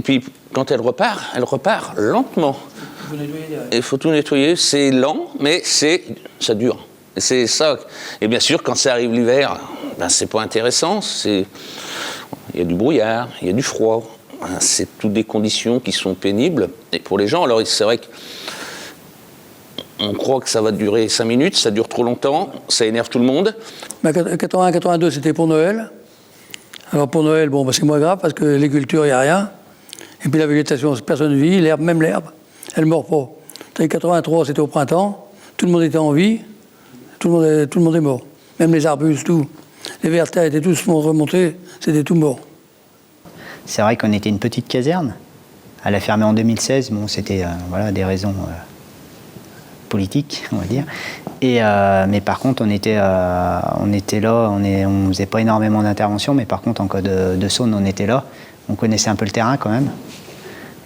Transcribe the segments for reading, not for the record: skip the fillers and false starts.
puis, quand elle repart lentement. Il faut tout nettoyer. C'est lent, mais ça dure. C'est ça. Et bien sûr, quand ça arrive l'hiver, ben, c'est pas intéressant. Il y a du brouillard, il y a du froid. C'est toutes des conditions qui sont pénibles. Et pour les gens, alors c'est vrai qu'on croit que ça va durer 5 minutes, ça dure trop longtemps, ça énerve tout le monde. 81-82, c'était pour Noël. Alors pour Noël, bon, bah, c'est moins grave parce que les cultures, il n'y a rien. Et puis la végétation, personne ne vit, l'herbe, même l'herbe, elle ne meurt pas. 83, c'était au printemps, tout le monde était en vie, tout le monde est mort. Même les arbustes, tout. Les vers de terre étaient tous remontés, c'était tout mort. C'est vrai qu'on était une petite caserne. Elle a fermé en 2016, bon, c'était voilà, des raisons politiques, on va dire. Mais par contre, on était là, on faisait pas énormément d'interventions, mais par contre, en cas de Saône, on était là. On connaissait un peu le terrain quand même.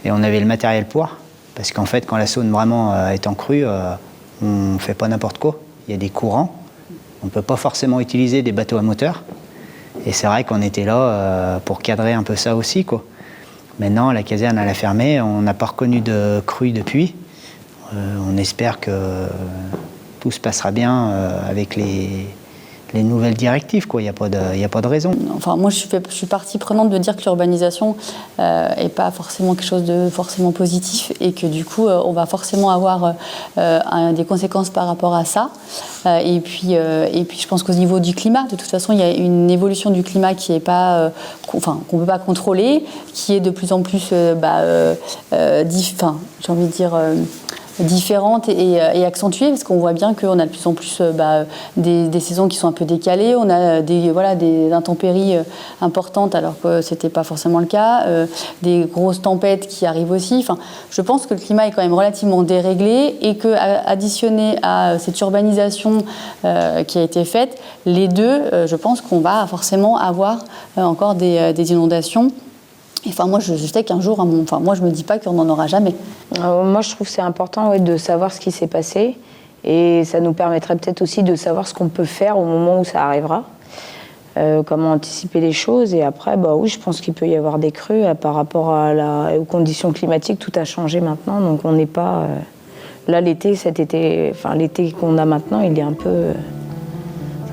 Et on avait le matériel pour. Parce qu'en fait, quand la Saône vraiment est en crue, on ne fait pas n'importe quoi. Il y a des courants. On ne peut pas forcément utiliser des bateaux à moteur. Et c'est vrai qu'on était là pour cadrer un peu ça aussi, quoi. Maintenant, la caserne, elle a fermé. On n'a pas reconnu de crue depuis. On espère que tout se passera bien avec les nouvelles directives, quoi. Il n'y a pas de raison. Enfin, moi, je suis partie prenante de dire que l'urbanisation n'est pas forcément quelque chose de forcément positif et que du coup, on va forcément avoir des conséquences par rapport à ça. Et puis, je pense qu'au niveau du climat, de toute façon, il y a une évolution du climat qui est pas, qu'on peut pas contrôler, qui est de plus en plus, j'ai envie de dire. Différentes et accentuées, parce qu'on voit bien qu'on a de plus en plus des saisons qui sont un peu décalées, on a des intempéries importantes alors que c'était pas forcément le cas, des grosses tempêtes qui arrivent aussi. Enfin, je pense que le climat est quand même relativement déréglé et que additionné à cette urbanisation qui a été faite, les deux, je pense qu'on va forcément avoir encore des inondations. Enfin, moi, je sais qu'un jour, moi, je me dis pas qu'on n'en aura jamais. Moi, je trouve que c'est important de savoir ce qui s'est passé. Et ça nous permettrait peut-être aussi de savoir ce qu'on peut faire au moment où ça arrivera. Comment anticiper les choses. Et après, oui, je pense qu'il peut y avoir des crues par rapport aux conditions climatiques. Tout a changé maintenant. Donc, on n'est pas... Là, l'été qu'on a maintenant, il est un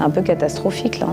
peu catastrophique, là.